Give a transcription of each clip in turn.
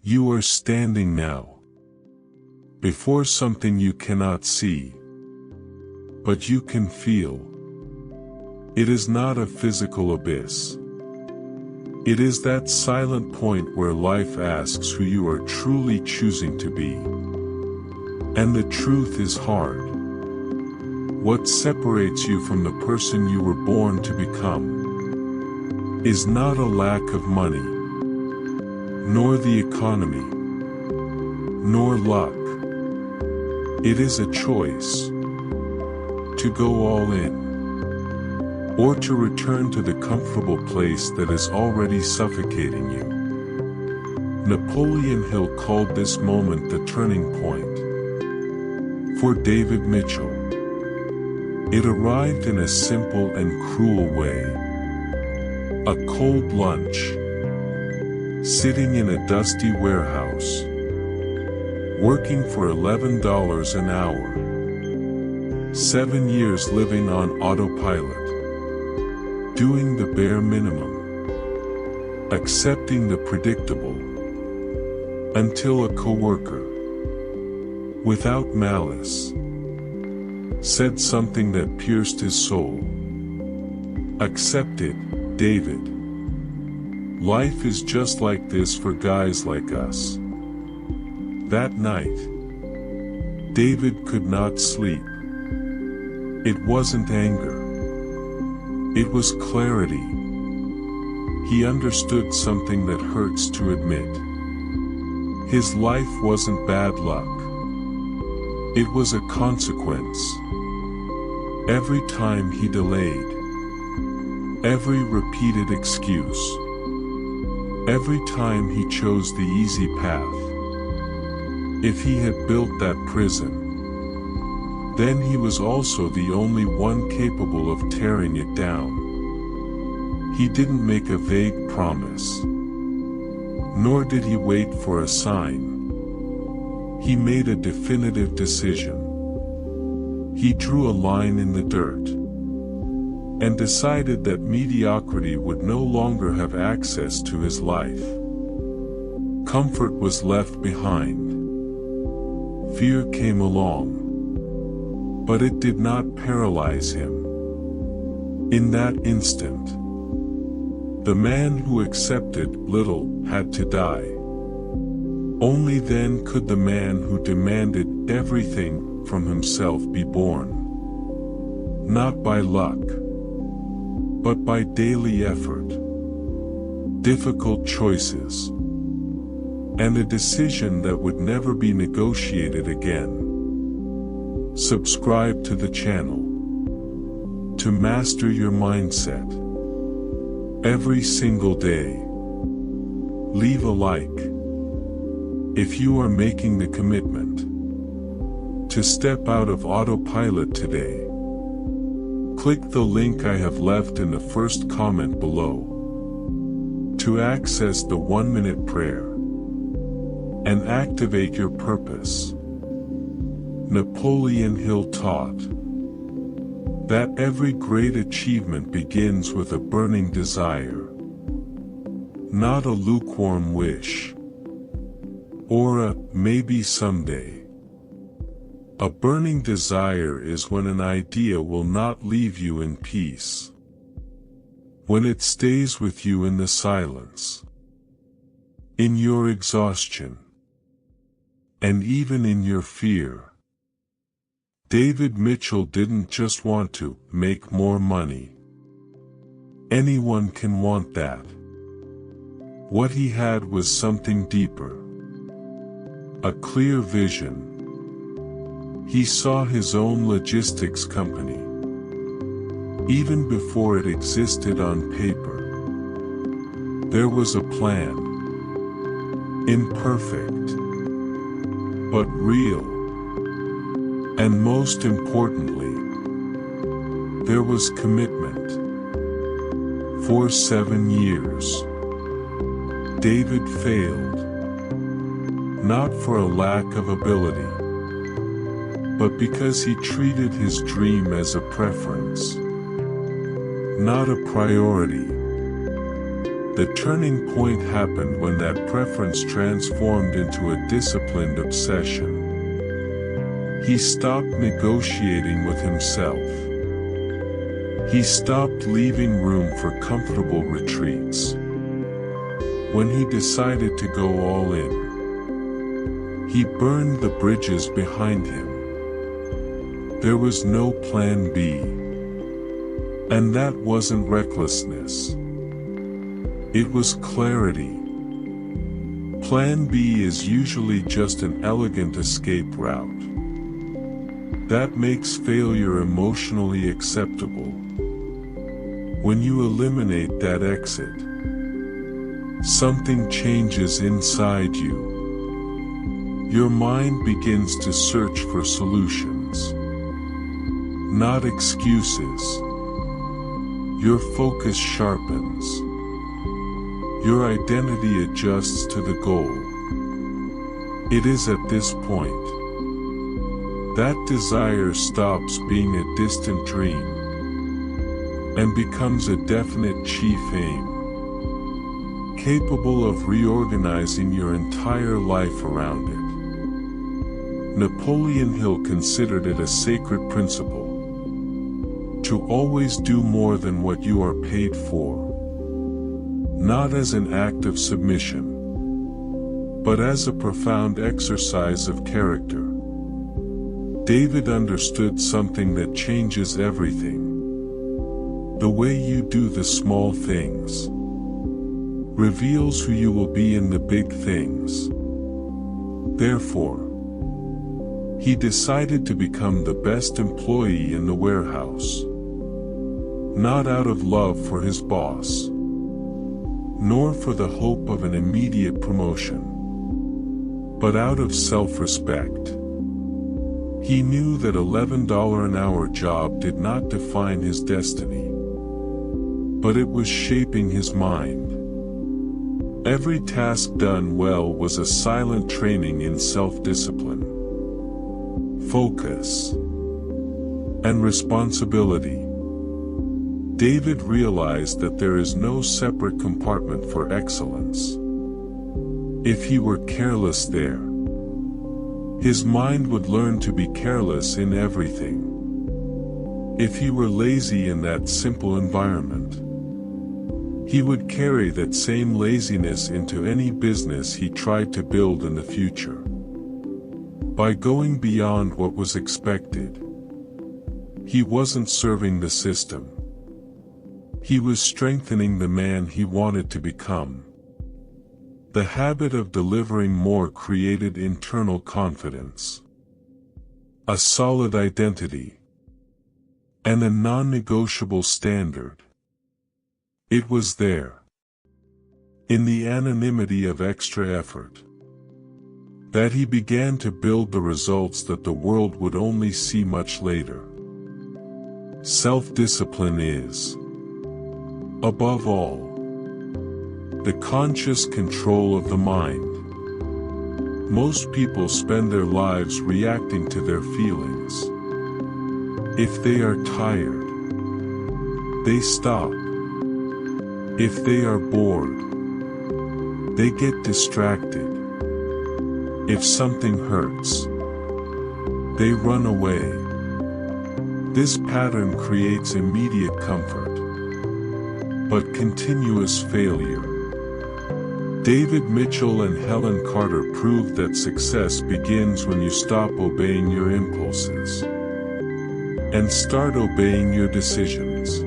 You are standing now before something you cannot see, but you can feel. It is not a physical abyss. It is that silent point where life asks who you are truly choosing to be. And the truth is hard. What separates you from the person you were born to become is not a lack of money, nor the economy, nor luck. It is a choice to go all in, or to return to the comfortable place that is already suffocating you. Napoleon Hill called this moment the turning point. For David Mitchell, it arrived in a simple and cruel way. A cold lunch, sitting in a dusty warehouse, working for $11 an hour. 7 years living on autopilot, doing the bare minimum, accepting the predictable, until a coworker, without malice, said something that pierced his soul. Accept it, David. Life is just like this for guys like us. That night, David could not sleep. It wasn't anger. It was clarity. He understood something that hurts to admit. His life wasn't bad luck. It was a consequence. Every time he delayed, every repeated excuse, every time he chose the easy path. If he had built that prison, then he was also the only one capable of tearing it down. He didn't make a vague promise, nor did he wait for a sign. He made a definitive decision. He drew a line in the dirt, and decided that mediocrity would no longer have access to his life. Comfort was left behind. Fear came along, but it did not paralyze him. In that instant, the man who accepted little had to die. Only then could the man who demanded everything from himself be born. Not by luck, but by daily effort, difficult choices, and a decision that would never be negotiated again. Subscribe to the channel to master your mindset. Every single day, leave a like if you are making the commitment to step out of autopilot today. Click the link I have left in the first comment below to access the 1-minute prayer and activate your purpose. Napoleon Hill taught that every great achievement begins with a burning desire, not a lukewarm wish, or a maybe someday. A burning desire is when an idea will not leave you in peace, when it stays with you in the silence, in your exhaustion, and even in your fear. David Mitchell didn't just want to make more money. Anyone can want that. What he had was something deeper. A clear vision. He saw his own logistics company, even before it existed on paper. There was a plan. Imperfect, but real. And most importantly, there was commitment. For 7 years, David failed. Not for a lack of ability, but because he treated his dream as a preference, not a priority. The turning point happened when that preference transformed into a disciplined obsession. He stopped negotiating with himself. He stopped leaving room for comfortable retreats. When he decided to go all in, he burned the bridges behind him. There was no plan B. And that wasn't recklessness. It was clarity. Plan B is usually just an elegant escape route. That makes failure emotionally acceptable. When you eliminate that exit, something changes inside you. Your mind begins to search for solutions, not excuses. Your focus sharpens. Your identity adjusts to the goal. It is at this point that desire stops being a distant dream and becomes a definite chief aim, capable of reorganizing your entire life around it. Napoleon Hill considered it a sacred principle to always do more than what you are paid for, not as an act of submission, but as a profound exercise of character. David understood something that changes everything. The way you do the small things reveals who you will be in the big things. Therefore, he decided to become the best employee in the warehouse, not out of love for his boss, nor for the hope of an immediate promotion, but out of self-respect. He knew that $11 an hour job did not define his destiny, but it was shaping his mind. Every task done well was a silent training in self-discipline, focus, and responsibility. David realized that there is no separate compartment for excellence. If he were careless there, his mind would learn to be careless in everything. If he were lazy in that simple environment, he would carry that same laziness into any business he tried to build in the future. By going beyond what was expected, he wasn't serving the system. He was strengthening the man he wanted to become. The habit of delivering more created internal confidence, a solid identity, and a non-negotiable standard. It was there, in the anonymity of extra effort, that he began to build the results that the world would only see much later. Self-discipline is, above all, the conscious control of the mind. Most people spend their lives reacting to their feelings. If they are tired, they stop. If they are bored, they get distracted. If something hurts, they run away. This pattern creates immediate comfort, but continuous failure. David Mitchell and Helen Carter proved that success begins when you stop obeying your impulses and start obeying your decisions.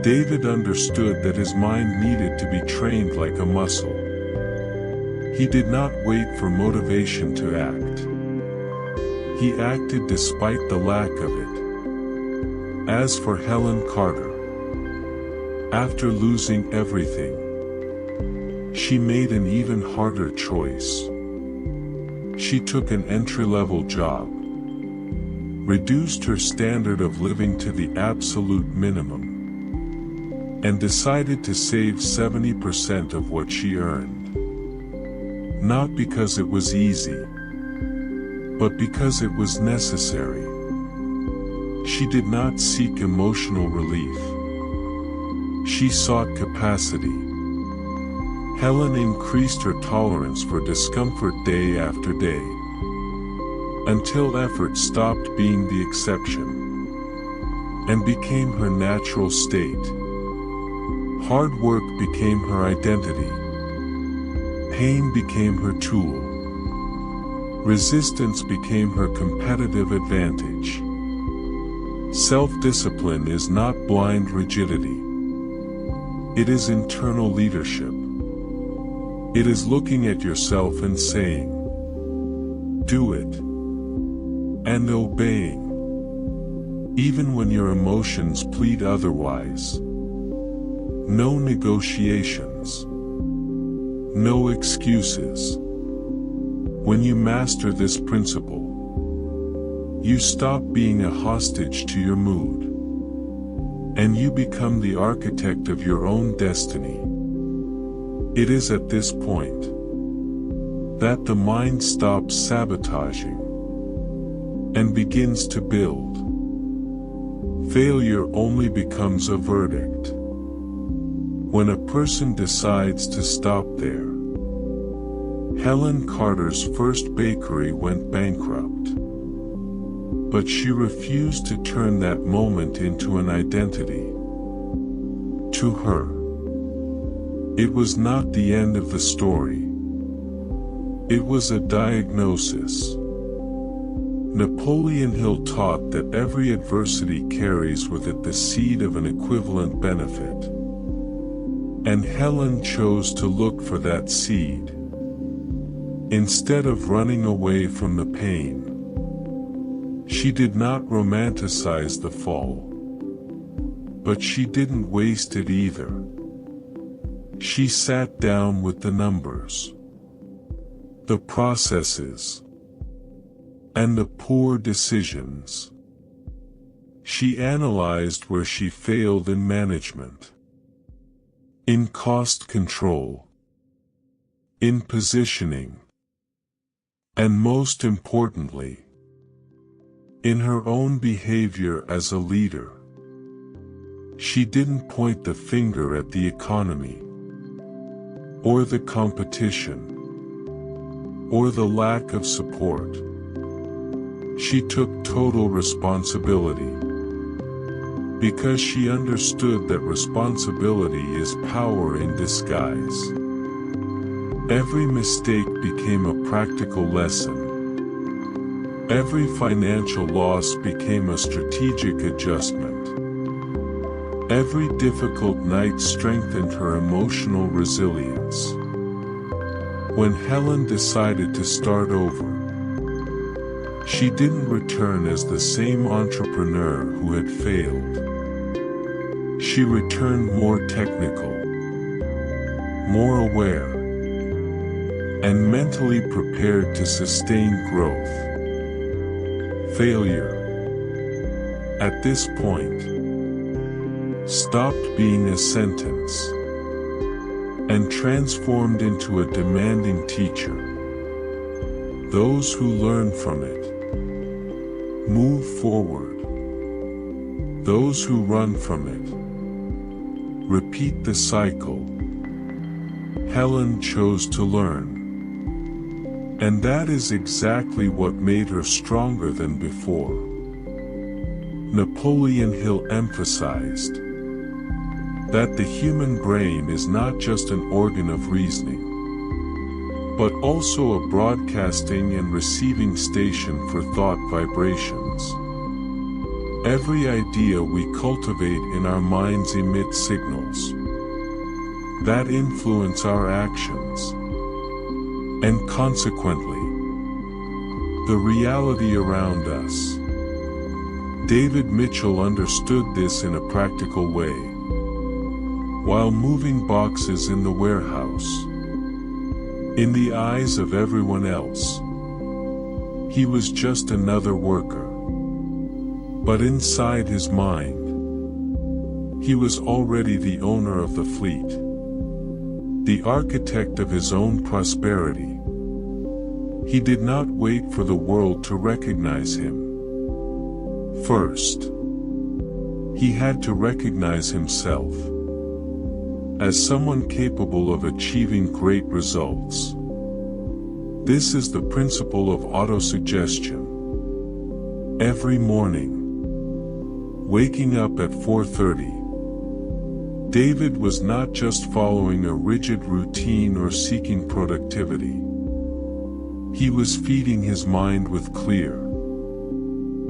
David understood that his mind needed to be trained like a muscle. He did not wait for motivation to act. He acted despite the lack of it. As for Helen Carter, after losing everything, she made an even harder choice. She took an entry-level job, reduced her standard of living to the absolute minimum, and decided to save 70% of what she earned. Not because it was easy, but because it was necessary. She did not seek emotional relief. She sought capacity. Helen increased her tolerance for discomfort day after day, until effort stopped being the exception and became her natural state. Hard work became her identity. Pain became her tool. Resistance became her competitive advantage. Self-discipline is not blind rigidity. It is internal leadership. It is looking at yourself and saying, "Do it," and obeying, even when your emotions plead otherwise. No negotiations. No excuses. When you master this principle, you stop being a hostage to your mood, and you become the architect of your own destiny. It is at this point that the mind stops sabotaging and begins to build. Failure only becomes a verdict when a person decides to stop there. Helen Carter's first bakery went bankrupt, but she refused to turn that moment into an identity. To her, it was not the end of the story. It was a diagnosis. Napoleon Hill taught that every adversity carries with it the seed of an equivalent benefit. And Helen chose to look for that seed. Instead of running away from the pain, she did not romanticize the fall. But she didn't waste it either. She sat down with the numbers, the processes, and the poor decisions. She analyzed where she failed in management, in cost control, in positioning, and most importantly, in her own behavior as a leader. She didn't point the finger at the economy, or the competition, or the lack of support. She took total responsibility, because she understood that responsibility is power in disguise. Every mistake became a practical lesson. Every financial loss became a strategic adjustment. Every difficult night strengthened her emotional resilience. When Helen decided to start over, she didn't return as the same entrepreneur who had failed. She returned more technical, more aware, and mentally prepared to sustain growth. Failure, at this point, stopped being a sentence and transformed into a demanding teacher. Those who learn from it move forward. Those who run from it repeat the cycle. Helen chose to learn. And that is exactly what made her stronger than before. Napoleon Hill emphasized that the human brain is not just an organ of reasoning, but also a broadcasting and receiving station for thought vibrations. Every idea we cultivate in our minds emits signals that influence our actions, and consequently, the reality around us. David Mitchell understood this in a practical way. While moving boxes in the warehouse, in the eyes of everyone else, he was just another worker. But inside his mind, he was already the owner of the fleet, the architect of his own prosperity. He did not wait for the world to recognize him. First, he had to recognize himself. as someone capable of achieving great results. This is the principle of autosuggestion. Every morning, waking up at 4:30, David was not just following a rigid routine or seeking productivity. He was feeding his mind with clear,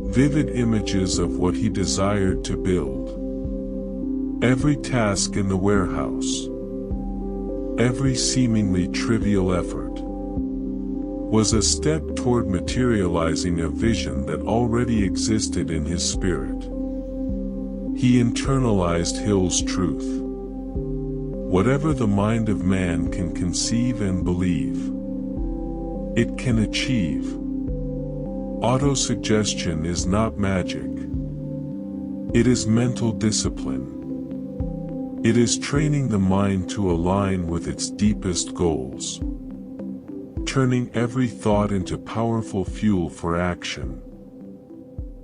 vivid images of what he desired to build. Every task in the warehouse, every seemingly trivial effort, was a step toward materializing a vision that already existed in his spirit. He internalized Hill's truth. Whatever the mind of man can conceive and believe, it can achieve. Autosuggestion is not magic. It is mental discipline. It is training the mind to align with its deepest goals, turning every thought into powerful fuel for action.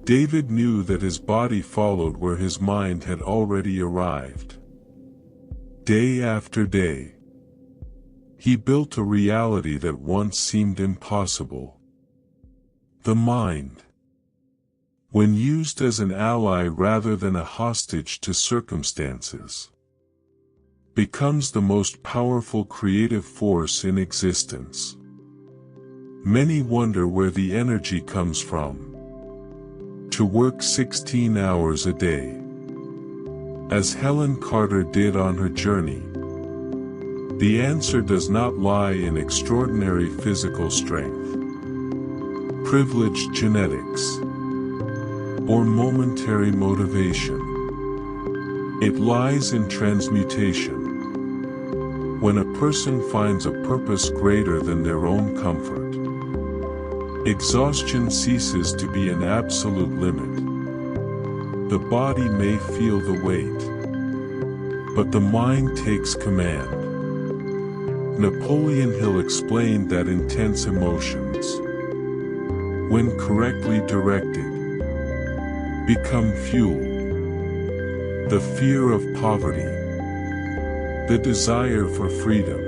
David knew that his body followed where his mind had already arrived. Day after day, he built a reality that once seemed impossible. The mind, when used as an ally rather than a hostage to circumstances, becomes the most powerful creative force in existence. Many wonder where the energy comes from. To work 16 hours a day, as Helen Carter did on her journey. The answer does not lie in extraordinary physical strength, privileged genetics, or momentary motivation. It lies in transmutation. When a person finds a purpose greater than their own comfort, exhaustion ceases to be an absolute limit. The body may feel the weight, but the mind takes command. Napoleon Hill explained that intense emotions, when correctly directed, become fuel. The fear of poverty, the desire for freedom,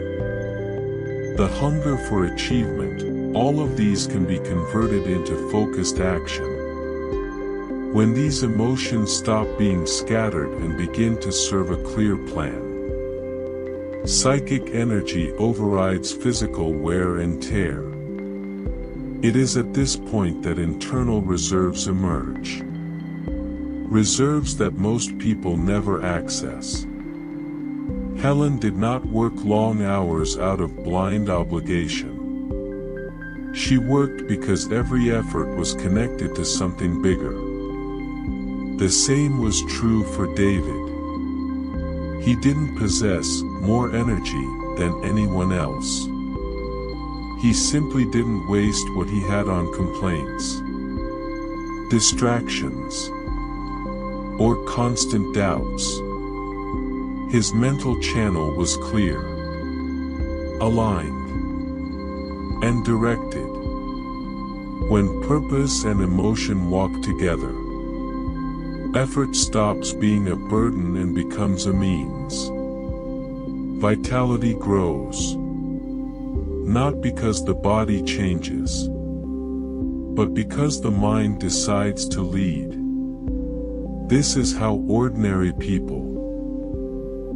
the hunger for achievement, all of these can be converted into focused action. When these emotions stop being scattered and begin to serve a clear plan, psychic energy overrides physical wear and tear. It is at this point that internal reserves emerge. Reserves that most people never access. Helen did not work long hours out of blind obligation. She worked because every effort was connected to something bigger. The same was true for David. He didn't possess more energy than anyone else. He simply didn't waste what he had on complaints, distractions, or constant doubts. His mental channel was clear, aligned, and directed. When purpose and emotion walk together, effort stops being a burden and becomes a means. Vitality grows, not because the body changes, but because the mind decides to lead. This is how ordinary people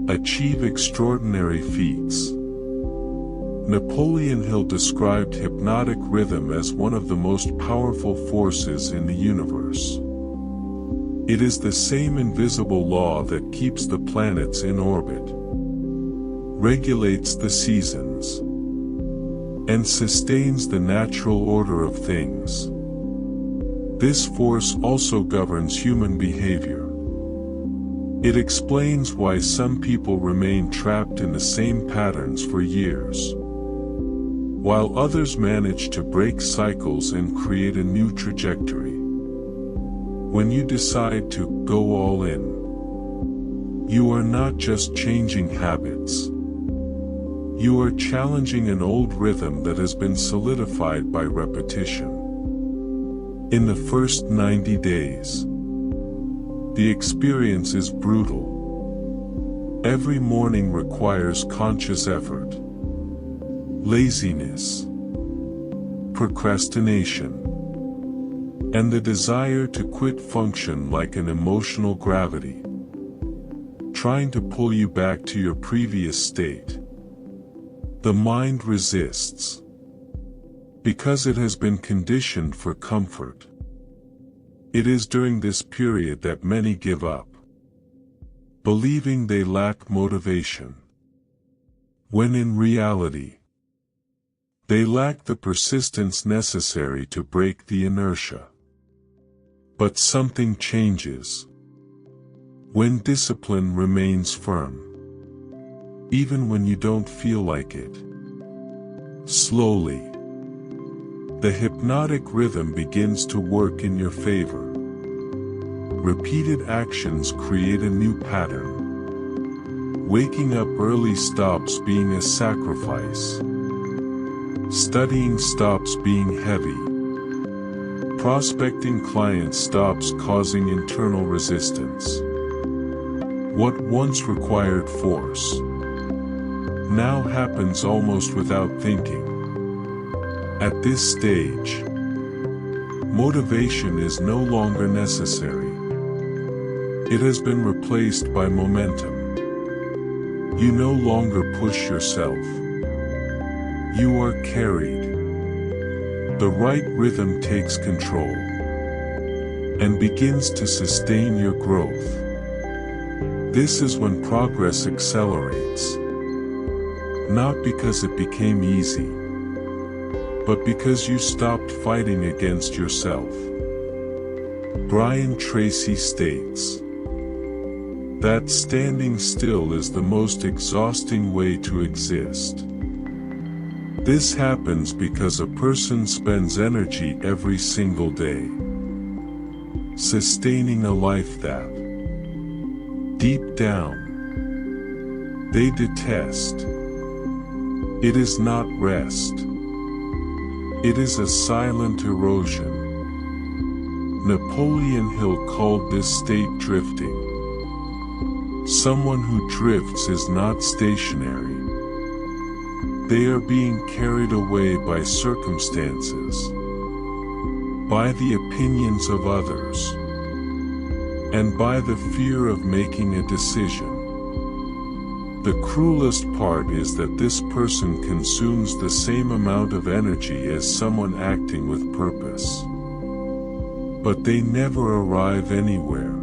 achieve extraordinary feats. Napoleon Hill described hypnotic rhythm as one of the most powerful forces in the universe. It is the same invisible law that keeps the planets in orbit, regulates the seasons, and sustains the natural order of things. This force also governs human behavior. It explains why some people remain trapped in the same patterns for years, while others manage to break cycles and create a new trajectory. When you decide to go all in, you are not just changing habits. You are challenging an old rhythm that has been solidified by repetition. In the first 90 days, the experience is brutal. Every morning requires conscious effort. Laziness, procrastination, and the desire to quit function like an emotional gravity, trying to pull you back to your previous state. The mind resists, because it has been conditioned for comfort. It is during this period that many give up, believing they lack motivation, when in reality, they lack the persistence necessary to break the inertia. But something changes when discipline remains firm, even when you don't feel like it. Slowly, the hypnotic rhythm begins to work in your favor. Repeated actions create a new pattern. Waking up early stops being a sacrifice. Studying stops being heavy. Prospecting clients stops causing internal resistance. What once required force now happens almost without thinking. At this stage, motivation is no longer necessary. It has been replaced by momentum. You no longer push yourself. You are carried. The right rhythm takes control and begins to sustain your growth. This is when progress accelerates, not because it became easy, but because you stopped fighting against yourself. Brian Tracy states that standing still is the most exhausting way to exist. This happens because a person spends energy every single day sustaining a life that, deep down, they detest. It is not rest. It is a silent erosion. Napoleon Hill called this state drifting. Someone who drifts is not stationary. They are being carried away by circumstances, by the opinions of others, and by the fear of making a decision. The cruelest part is that this person consumes the same amount of energy as someone acting with purpose. But they never arrive anywhere.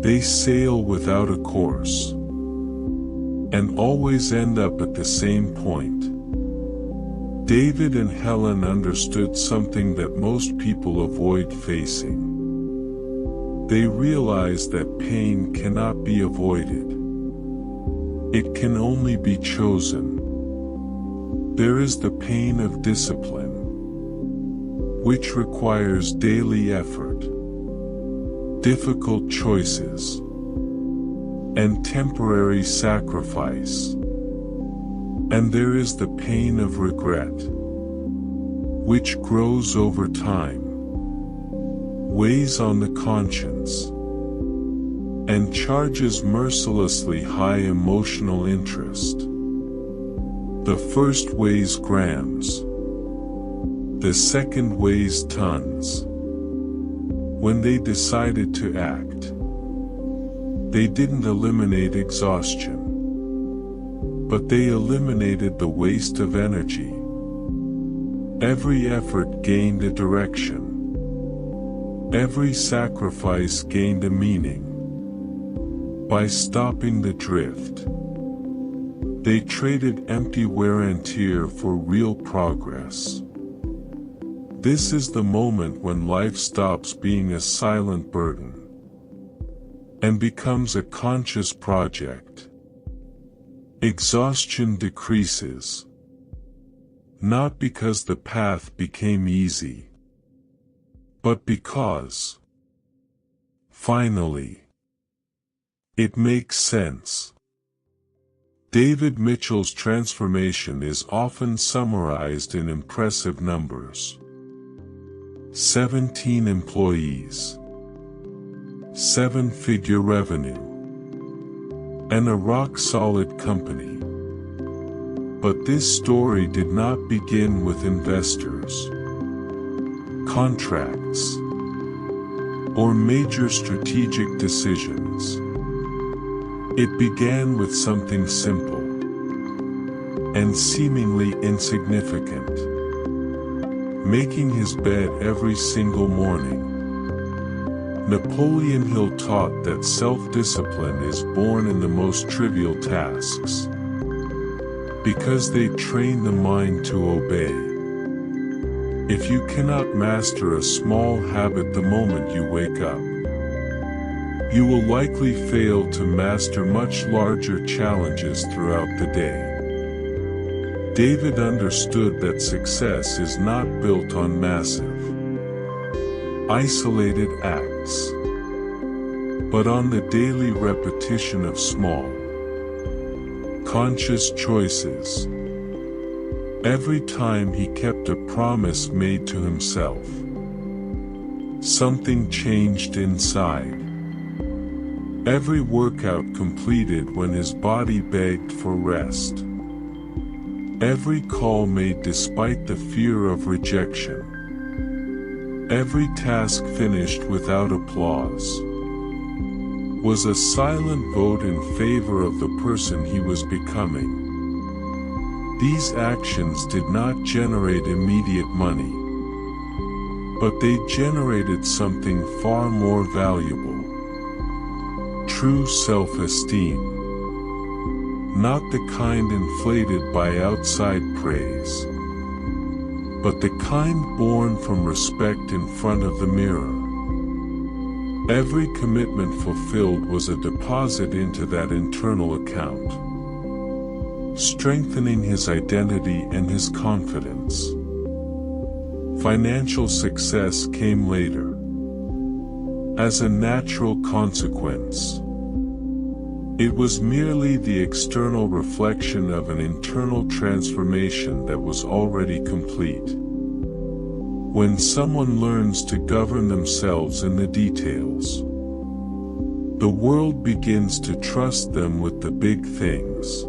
They sail without a course, and always end up at the same point. David and Helen understood something that most people avoid facing. They realized that pain cannot be avoided. It can only be chosen. There is the pain of discipline, which requires daily effort, difficult choices, and temporary sacrifice. And there is the pain of regret, which grows over time, weighs on the conscience, and charges mercilessly high emotional interest. The first weighs grams. The second weighs tons. When they decided to act, they didn't eliminate exhaustion, but they eliminated the waste of energy. Every effort gained a direction. Every sacrifice gained a meaning. By stopping the drift, they traded empty wear and tear for real progress. This is the moment when life stops being a silent burden and becomes a conscious project. Exhaustion decreases, not because the path became easy, but because, finally, it makes sense. David Mitchell's transformation is often summarized in impressive numbers. 17 employees, 7-figure revenue, and a rock-solid company. But this story did not begin with investors, contracts, or major strategic decisions. It began with something simple and seemingly insignificant: making his bed every single morning. Napoleon Hill taught that self-discipline is born in the most trivial tasks, because they train the mind to obey. If you cannot master a small habit the moment you wake up, you will likely fail to master much larger challenges throughout the day. David understood that success is not built on massive, isolated acts, but on the daily repetition of small, conscious choices. Every time he kept a promise made to himself, something changed inside. Every workout completed when his body begged for rest. Every call made despite the fear of rejection. Every task finished without applause was a silent vote in favor of the person he was becoming. These actions did not generate immediate money, but they generated something far more valuable: true self-esteem. Not the kind inflated by outside praise, but the kind born from respect in front of the mirror. Every commitment fulfilled was a deposit into that internal account, strengthening his identity and his confidence. Financial success came later, as a natural consequence. It was merely the external reflection of an internal transformation that was already complete. When someone learns to govern themselves in the details, the world begins to trust them with the big things.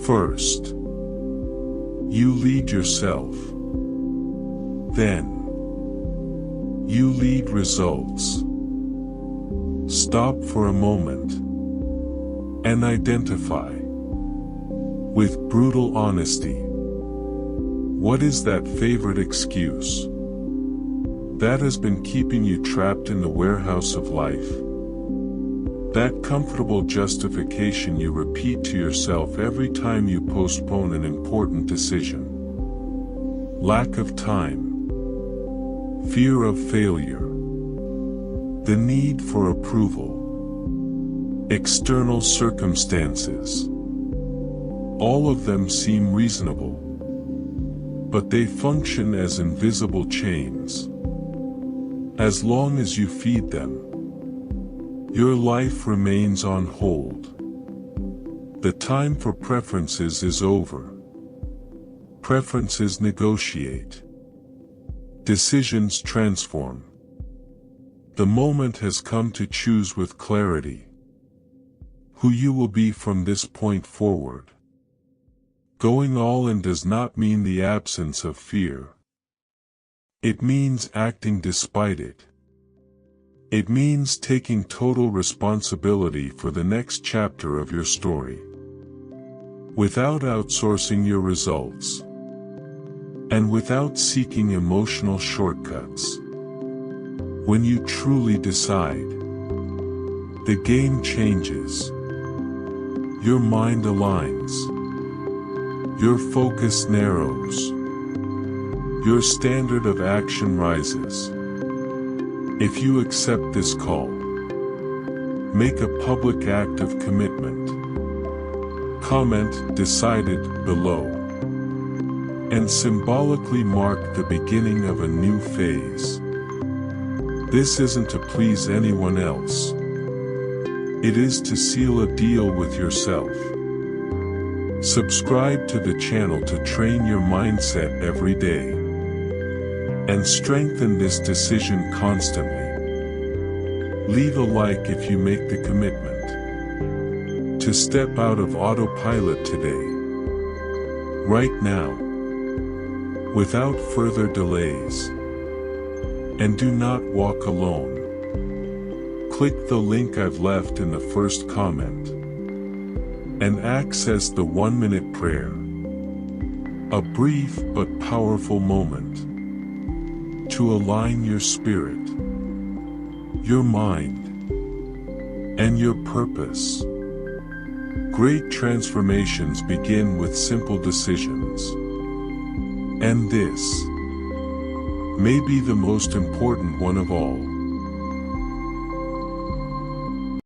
First, you lead yourself. Then, you lead results. Stop for a moment and identify, with brutal honesty, what is that favorite excuse that has been keeping you trapped in the warehouse of life? That comfortable justification you repeat to yourself every time you postpone an important decision. Lack of time, fear of failure, the need for approval, external circumstances. All of them seem reasonable, but they function as invisible chains. As long as you feed them, your life remains on hold. The time for preferences is over. Preferences negotiate. Decisions transform. The moment has come to choose with clarity who you will be from this point forward. Going all in does not mean the absence of fear. It means acting despite it. It means taking total responsibility for the next chapter of your story, without outsourcing your results, and without seeking emotional shortcuts. When you truly decide, the game changes. Your mind aligns. Your focus narrows. Your standard of action rises. If you accept this call, make a public act of commitment. Comment "Decided" below, and symbolically mark the beginning of a new phase. This isn't to please anyone else. It is to seal a deal with yourself. Subscribe to the channel to train your mindset every day, and strengthen this decision constantly. Leave a like if you make the commitment. to step out of autopilot today. Right now. Without further delays. And do not walk alone. Click the link I've left in the first comment. And access the 1-minute prayer. A brief but powerful moment. To align your spirit, your mind, and your purpose. Great transformations begin with simple decisions. And this may be the most important one of all.